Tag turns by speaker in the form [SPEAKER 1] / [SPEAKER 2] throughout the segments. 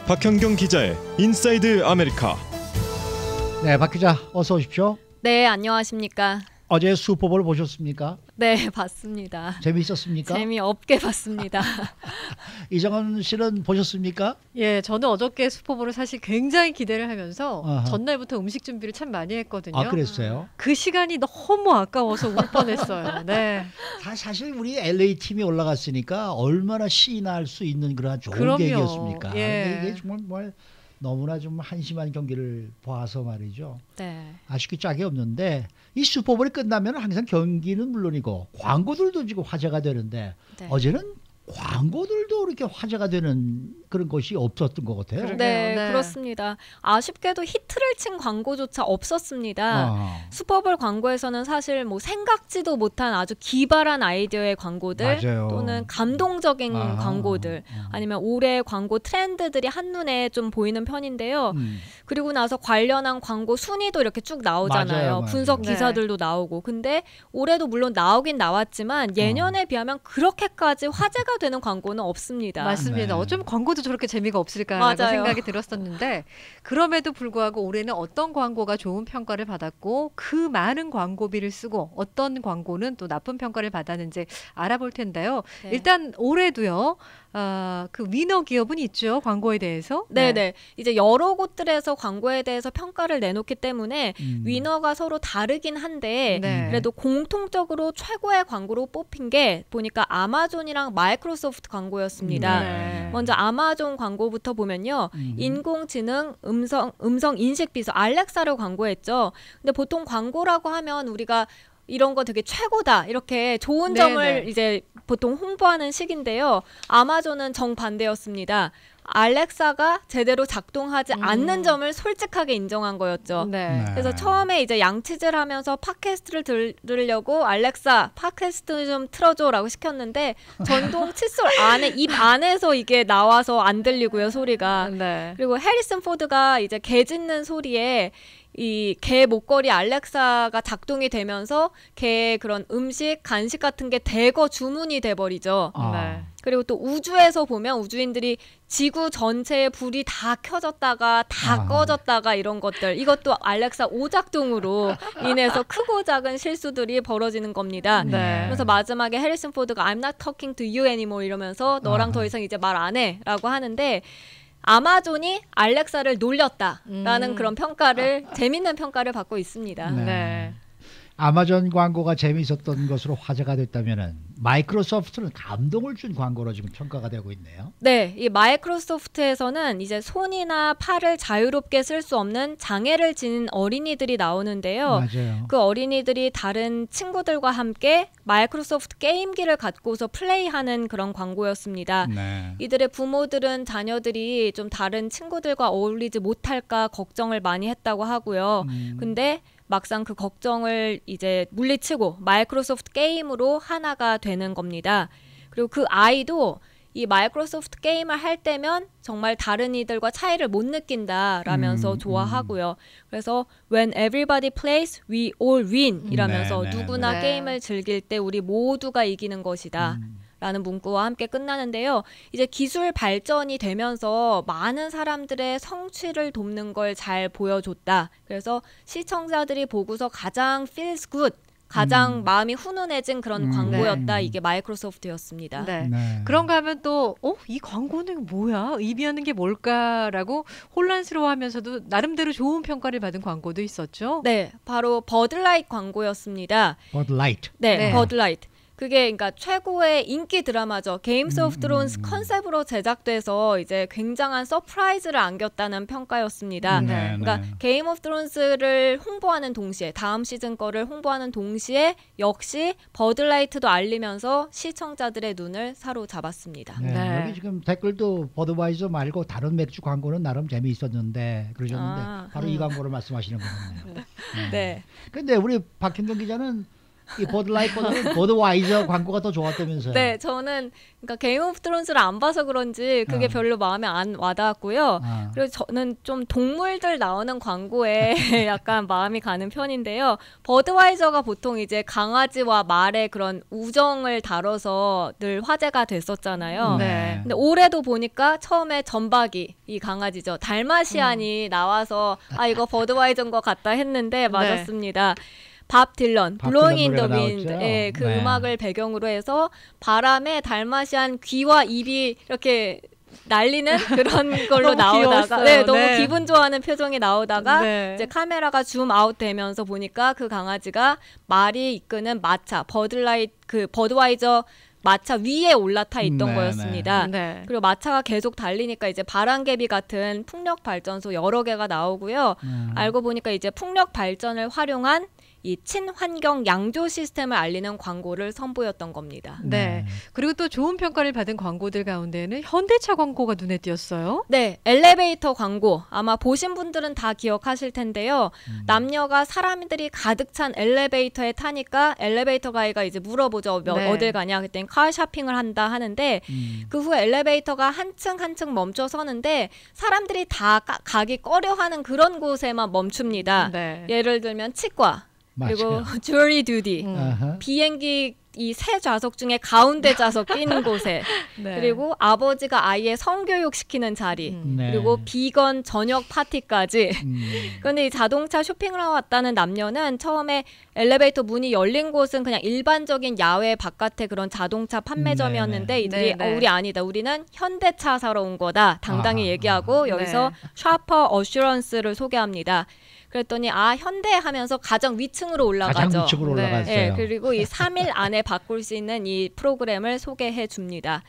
[SPEAKER 1] 박현경 기자의 인사이드 아메리카.
[SPEAKER 2] 네, 박 기자 어서 오십시오.
[SPEAKER 3] 네, 안녕하십니까.
[SPEAKER 2] 어제 슈퍼볼 보셨습니까?
[SPEAKER 3] 네, 봤습니다.
[SPEAKER 2] 재미있었습니까?
[SPEAKER 3] 재미없게 봤습니다.
[SPEAKER 2] 이정은 씨는 보셨습니까?
[SPEAKER 4] 예, 저는 어저께 슈퍼볼을 사실 굉장히 기대를 하면서
[SPEAKER 2] 아하.
[SPEAKER 4] 전날부터 음식 준비를 참 많이 했거든요.
[SPEAKER 2] 아, 그랬어요?
[SPEAKER 4] 그 시간이 너무 아까워서 울 뻔했어요. 네.
[SPEAKER 2] 사실 우리 LA 팀이 올라갔으니까 얼마나 시인할 수 있는 그런 좋은
[SPEAKER 4] 그럼요.
[SPEAKER 2] 계기였습니까?
[SPEAKER 4] 예.
[SPEAKER 2] 이게 정말 너무나 좀 한심한 경기를 봐서 말이죠.
[SPEAKER 3] 네.
[SPEAKER 2] 아쉽게 짝이 없는데 이 슈퍼볼이 끝나면 항상 경기는 물론이고 광고들도 지금 화제가 되는데
[SPEAKER 3] 네.
[SPEAKER 2] 어제는 광고들도 그렇게 화제가 되는 그런 것이 없었던 것 같아요.
[SPEAKER 4] 그러게요.
[SPEAKER 3] 네,
[SPEAKER 4] 네.
[SPEAKER 3] 그렇습니다. 아쉽게도 히트를 친 광고조차 없었습니다. 슈퍼볼 광고에서는 사실 뭐 생각지도 못한 아주 기발한 아이디어의 광고들
[SPEAKER 2] 맞아요.
[SPEAKER 3] 또는 감동적인
[SPEAKER 2] 아하.
[SPEAKER 3] 광고들 아니면 올해 광고 트렌드들이 한눈에 좀 보이는 편인데요. 그리고 나서 관련한 광고 순위도 이렇게 쭉 나오잖아요.
[SPEAKER 2] 맞아요.
[SPEAKER 3] 분석
[SPEAKER 4] 네.
[SPEAKER 3] 기사들도 나오고. 근데 올해도 물론 나오긴 나왔지만 예년에 비하면 그렇게까지 화제가 되는 광고는 없습니다.
[SPEAKER 4] 맞습니다.
[SPEAKER 2] 네.
[SPEAKER 4] 어쩜 광고도 저렇게 재미가 없을까라고
[SPEAKER 3] 맞아요.
[SPEAKER 4] 생각이 들었었는데 그럼에도 불구하고 올해는 어떤 광고가 좋은 평가를 받았고 그 많은 광고비를 쓰고 어떤 광고는 또 나쁜 평가를 받았는지 알아볼 텐데요.
[SPEAKER 3] 네.
[SPEAKER 4] 일단 올해도요. 그 위너 기업은 있죠. 광고에 대해서.
[SPEAKER 3] 네네. 이제 여러 곳들에서 광고에 대해서 평가를 내놓기 때문에 위너가 서로 다르긴 한데
[SPEAKER 4] 네.
[SPEAKER 3] 그래도 공통적으로 최고의 광고로 뽑힌 게 보니까 아마존이랑 마이크로소프트 광고였습니다.
[SPEAKER 4] 네.
[SPEAKER 3] 먼저 아마존 광고부터 보면요. 인공지능 음성 인식 비서 알렉사를 광고했죠. 근데 보통 광고라고 하면 우리가 이런 거 되게 최고다 이렇게 좋은
[SPEAKER 4] 네네.
[SPEAKER 3] 점을 이제 보통 홍보하는 식인데요. 아마존은 정반대였습니다. 알렉사가 제대로 작동하지 않는 점을 솔직하게 인정한 거였죠.
[SPEAKER 4] 네.
[SPEAKER 3] 그래서 처음에 이제 양치질 하면서 팟캐스트를 들으려고 알렉사 팟캐스트 좀 틀어줘라고 시켰는데 전동 칫솔 안에 입 안에서 이게 나와서 안 들리고요 소리가.
[SPEAKER 4] 네.
[SPEAKER 3] 그리고 해리슨 포드가 이제 개 짖는 소리에 이 개 목걸이 알렉사가 작동이 되면서 개의 그런 음식, 간식 같은 게 대거 주문이 돼버리죠.
[SPEAKER 4] 네.
[SPEAKER 3] 그리고 또 우주에서 보면 우주인들이 지구 전체에 불이 다 켜졌다가 다 꺼졌다가 이런 것들 이것도 알렉사 오작동으로 인해서 크고 작은 실수들이 벌어지는 겁니다.
[SPEAKER 4] 네.
[SPEAKER 3] 그래서 마지막에 해리슨 포드가 I'm not talking to you anymore 이러면서 너랑 더 이상 이제 말 안 해 라고 하는데 아마존이 알렉사를 놀렸다라는 그런 평가를 재밌는 평가를 받고 있습니다.
[SPEAKER 2] 네.
[SPEAKER 4] 네.
[SPEAKER 2] 아마존 광고가 재미있었던 것으로 화제가 됐다면은 마이크로소프트는 감동을 준 광고로 지금 평가가 되고 있네요.
[SPEAKER 3] 네, 이 마이크로소프트에서는 이제 손이나 팔을 자유롭게 쓸 수 없는 장애를 지닌 어린이들이 나오는데요.
[SPEAKER 2] 맞아요.
[SPEAKER 3] 그 어린이들이 다른 친구들과 함께 마이크로소프트 게임기를 갖고서 플레이하는 그런 광고였습니다.
[SPEAKER 2] 네.
[SPEAKER 3] 이들의 부모들은 자녀들이 좀 다른 친구들과 어울리지 못할까 걱정을 많이 했다고 하고요. 근데 막상 그 걱정을 이제 물리치고 마이크로소프트 게임으로 하나가 되는 겁니다. 그리고 그 아이도 이 마이크로소프트 게임을 할 때면 정말 다른 이들과 차이를 못 느낀다라면서 좋아하고요. 그래서 When everybody plays, we all win 이라면서
[SPEAKER 2] 네, 네,
[SPEAKER 3] 누구나
[SPEAKER 4] 네.
[SPEAKER 3] 게임을 즐길 때 우리 모두가 이기는 것이다. 라는 문구와 함께 끝나는데요. 이제 기술 발전이 되면서 많은 사람들의 성취를 돕는 걸 잘 보여줬다. 그래서 시청자들이 보고서 가장 feels good, 가장 마음이 훈훈해진 그런 광고였다. 이게 마이크로소프트였습니다.
[SPEAKER 4] 네.
[SPEAKER 2] 네.
[SPEAKER 4] 그런가 하면 또 이 광고는 뭐야? 의미하는 게 뭘까라고 혼란스러워하면서도 나름대로 좋은 평가를 받은 광고도 있었죠.
[SPEAKER 3] 네, 바로 버드라이트 광고였습니다.
[SPEAKER 2] Bud Light.
[SPEAKER 3] 네,
[SPEAKER 4] 네.
[SPEAKER 3] 버드라이트. 그게 그러니까 최고의 인기 드라마죠. 게임스 오브 드론스 컨셉으로 제작돼서 이제 굉장한 서프라이즈를 안겼다는 평가였습니다.
[SPEAKER 4] 네.
[SPEAKER 3] 그러니까 게임 오브 드론스를 홍보하는 동시에 다음 시즌 거를 홍보하는 동시에 역시 버드라이트도 알리면서 시청자들의 눈을 사로잡았습니다.
[SPEAKER 2] 네.
[SPEAKER 4] 네.
[SPEAKER 2] 여기 지금 댓글도 버드와이저 말고 다른 맥주 광고는 나름 재미있었는데 그러셨는데
[SPEAKER 3] 아.
[SPEAKER 2] 바로 이 광고를 말씀하시는 거군요.
[SPEAKER 3] 네.
[SPEAKER 2] 근데 우리 박현경 기자는 이 버드라이트보다는 버드와이저 광고가 더 좋았다면서요?
[SPEAKER 3] 네, 저는 그러니까 게임 오브 트론스를 안 봐서 그런지 그게 별로 마음에 안 와닿았고요. 그리고 저는 좀 동물들 나오는 광고에 약간 마음이 가는 편인데요. 버드와이저가 보통 이제 강아지와 말의 그런 우정을 다뤄서 늘 화제가 됐었잖아요.
[SPEAKER 4] 네.
[SPEAKER 3] 근데 올해도 보니까 처음에 전박이, 이 강아지죠. 달마시안이 나와서 아 이거 버드와이저인 것 같다 했는데 맞았습니다. 밥 딜런, 블로잉 인 더 윈드, 예, 그 음악을 배경으로 해서 바람에 달마시안 귀와 입이 이렇게 날리는 그런 걸로 나오다가 네, 너무 기분 좋아하는 표정이 나오다가 이제 카메라가 줌 아웃 되면서 보니까 그 강아지가 말이 이끄는 마차, 버드와이저 마차 위에 올라타 있던 거였습니다. 그리고 마차가 계속 달리니까 이제 바람개비 같은 풍력 발전소 여러 개가 나오고요. 알고 보니까 이제 풍력 발전을 활용한 이 친환경 양조 시스템을 알리는 광고를 선보였던 겁니다.
[SPEAKER 4] 네. 그리고 또 좋은 평가를 받은 광고들 가운데는 현대차 광고가 눈에 띄었어요.
[SPEAKER 3] 네, 엘리베이터 광고 아마 보신 분들은 다 기억하실 텐데요. 남녀가 사람들이 가득 찬 엘리베이터에 타니까 엘리베이터 가이가 이제 물어보죠. 어딜 가냐? 그랬더니 카 쇼핑을 한다 하는데 그 후에 엘리베이터가 한층 한층 멈춰 서는데 사람들이 다 가기 꺼려하는 그런 곳에만 멈춥니다. 예를 들면 치과. 그리고 주어리 듀티, 비행기 이 세 좌석 중에 가운데 좌석 낀 곳에 그리고 아버지가 아이의 성교육 시키는 자리 그리고 비건 저녁 파티까지 그런데 이 자동차 쇼핑을 하러 왔다는 남녀는 처음에 엘리베이터 문이 열린 곳은 그냥 일반적인 야외 바깥의 그런 자동차 판매점이었는데 이들이 우리 아니다. 우리는 현대차 사러 온 거다. 당당히 얘기하고 여기서 샤퍼 어슈런스를 소개합니다. 그랬더니 아 현대 하면서 가장 위층으로 올라가죠.
[SPEAKER 2] 가장 위층으로 올라갔어요.
[SPEAKER 3] 네, 그리고 이 3일 안에 바꿀 수 있는 이 프로그램을 소개해 줍니다.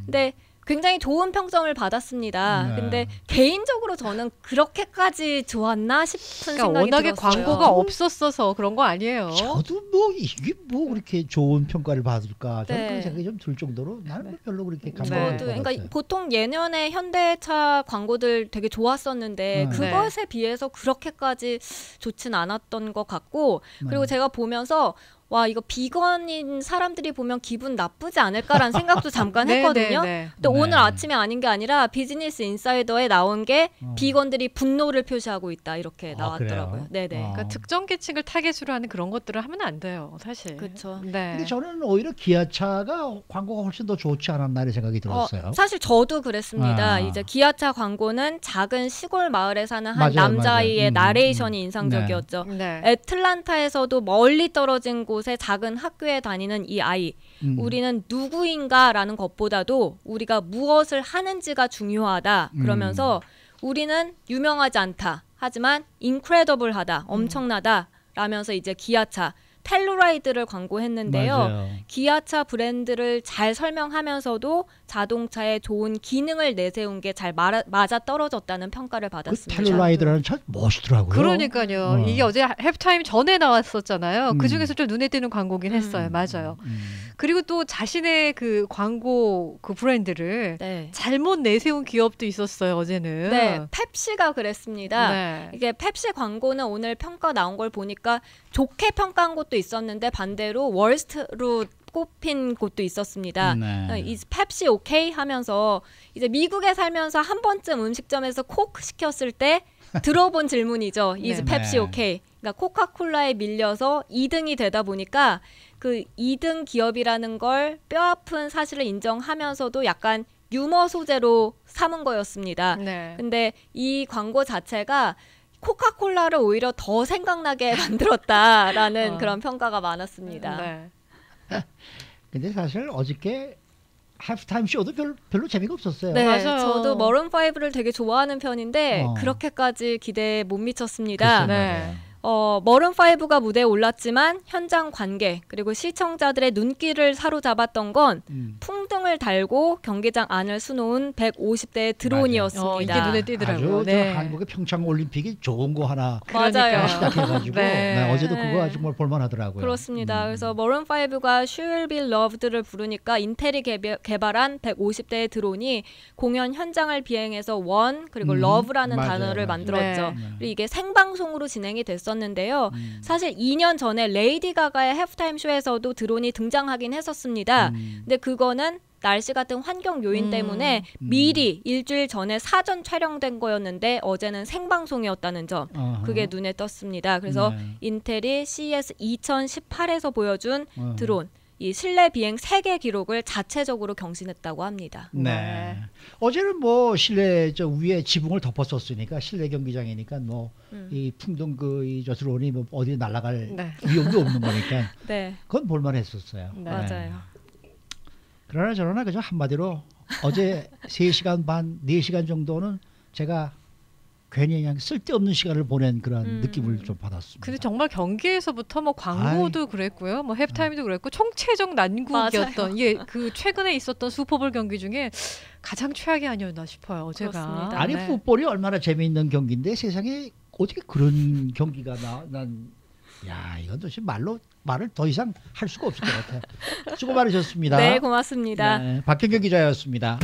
[SPEAKER 3] 근데 굉장히 좋은 평점을 받았습니다. 근데 개인적으로 저는 그렇게까지 좋았나 싶은 생각이
[SPEAKER 4] 워낙에
[SPEAKER 3] 들었어요.
[SPEAKER 4] 광고가 없었어서 그런 거 아니에요?
[SPEAKER 2] 저도 뭐 이게 뭐 그렇게 좋은 평가를 받을까 저는 그런 생각이 좀 들 정도로 나는 별로 그렇게 감동을 못 받았어요.
[SPEAKER 3] 그러니까 보통 예년에 현대차 광고들 되게 좋았었는데 그것에 비해서 그렇게까지 좋진 않았던 것 같고 그리고 제가 보면서 와 이거 비건인 사람들이 보면 기분 나쁘지 않을까라는 생각도 잠깐 했거든요. 근데 오늘 아침에 아닌 게 아니라 비즈니스 인사이더에 나온 게 비건들이 분노를 표시하고 있다 이렇게 나왔더라고요.
[SPEAKER 4] 그러니까 특정 계층을 타겟으로 하는 그런 것들을 하면 안 돼요, 사실.
[SPEAKER 3] 그렇죠.
[SPEAKER 2] 근데 저는 오히려 기아차가 광고가 훨씬 더 좋지 않았나 이런 생각이 들었어요.
[SPEAKER 3] 사실 저도 그랬습니다. 이제 기아차 광고는 작은 시골 마을에 사는 한 남자아이의 나레이션이 인상적이었죠. 애틀란타에서도 멀리 떨어진 곳 작은 학교에 다니는 이 아이 우리는 누구인가라는 것보다도 우리가 무엇을 하는지가 중요하다 그러면서 우리는 유명하지 않다 하지만 인크레더블하다 엄청나다 라면서 이제 기아차 텔루라이드를 광고했는데요. 기아차 브랜드를 잘 설명하면서도 자동차에 좋은 기능을 내세운 게 잘 맞아 떨어졌다는 평가를 받았습니다.
[SPEAKER 2] 그 텔루라이드라는 참 멋있더라고요.
[SPEAKER 4] 그러니까요. 이게 어제 햅타임 전에 나왔었잖아요. 그 중에서 좀 눈에 띄는 광고긴 했어요. 맞아요. 그리고 또 자신의 그 광고 그 브랜드를 잘못 내세운 기업도 있었어요. 어제는.
[SPEAKER 3] 네, 펩시가 그랬습니다. 이게 펩시 광고는 오늘 평가 나온 걸 보니까 좋게 평가한 곳도 있었는데 반대로 월스트로 꼽힌 곳도 있었습니다. Is 펩시 오케이 하면서 이제 미국에 살면서 한 번쯤 음식점에서 코크 시켰을 때 들어본 질문이죠. Is 펩시 오케이. 그러니까 코카콜라에 밀려서 2등이 되다 보니까 그 2등 기업이라는 걸 뼈아픈 사실을 인정하면서도 약간 유머 소재로 삼은 거였습니다. 근데 이 광고 자체가 코카콜라를 오히려 더 생각나게 만들었다라는 그런 평가가 많았습니다.
[SPEAKER 2] 근데 사실 어저께 하프타임 쇼도 별로 재미가 없었어요.
[SPEAKER 3] 네,
[SPEAKER 4] 맞아요.
[SPEAKER 3] 저도 머른 5를 되게 좋아하는 편인데 그렇게까지 기대 못 미쳤습니다. 머른 5가 무대에 올랐지만 현장 관객 그리고 시청자들의 눈길을 사로잡았던 건 풍등을 달고 경기장 안을 수놓은 150대의 드론이었습니다.
[SPEAKER 4] 이게 눈에 띄더라고요.
[SPEAKER 2] 아주 한국의 평창 올림픽이 좋은 거 하나
[SPEAKER 3] 맞아요.
[SPEAKER 2] 시작해가지고 어제도 그거 정말 볼만하더라고요.
[SPEAKER 3] 그렇습니다. 그래서 머른 5가 She'll Be Loved를 부르니까 인텔이 개발한 150대의 드론이 공연 현장을 비행해서 원 그리고 love라는 단어를 만들었죠. 그리고 이게 생방송으로 진행이 됐었는데 있었는데요. 사실 2년 전에 레이디 가가의 해프타임 쇼에서도 드론이 등장하긴 했었습니다. 근데 그거는 날씨 같은 환경 요인 때문에 미리 일주일 전에 사전 촬영된 거였는데 어제는 생방송이었다는 점, 그게 눈에 떴습니다. 그래서 인텔이 CES 2018에서 보여준 드론, 이 실내 비행 세계 기록을 자체적으로 경신했다고 합니다.
[SPEAKER 2] 네. 어제는 뭐 실내 저 위에 지붕을 덮었었으니까 실내 경기장이니까 뭐 이 풍등 저 드론이 뭐 어디 날아갈 위험도 없는 거니까 그건 볼만했었어요.
[SPEAKER 3] 맞아요.
[SPEAKER 2] 그러나 저러나 그저 한마디로 어제 3시간 반, 4시간 정도는 제가 괜히 그냥 쓸데없는 시간을 보낸 그런 느낌을 좀 받았습니다.
[SPEAKER 4] 근데 정말 경기에서부터 뭐 광고도 그랬고요, 뭐 해프타임도 그랬고 총체적 난국이었던 그 최근에 있었던 슈퍼볼 경기 중에 가장 최악이 아니었나 싶어요. 어제가.
[SPEAKER 3] 그렇습니다.
[SPEAKER 2] 아니
[SPEAKER 4] 네.
[SPEAKER 2] 풋볼이 얼마나 재미있는 경기인데 세상에 어떻게 그런 경기가 야, 이건 도대체 말을 더 이상 할 수가 없을 것 같아요. 수고 많으셨습니다.
[SPEAKER 3] 네, 고맙습니다.
[SPEAKER 2] 네, 박현경 기자였습니다.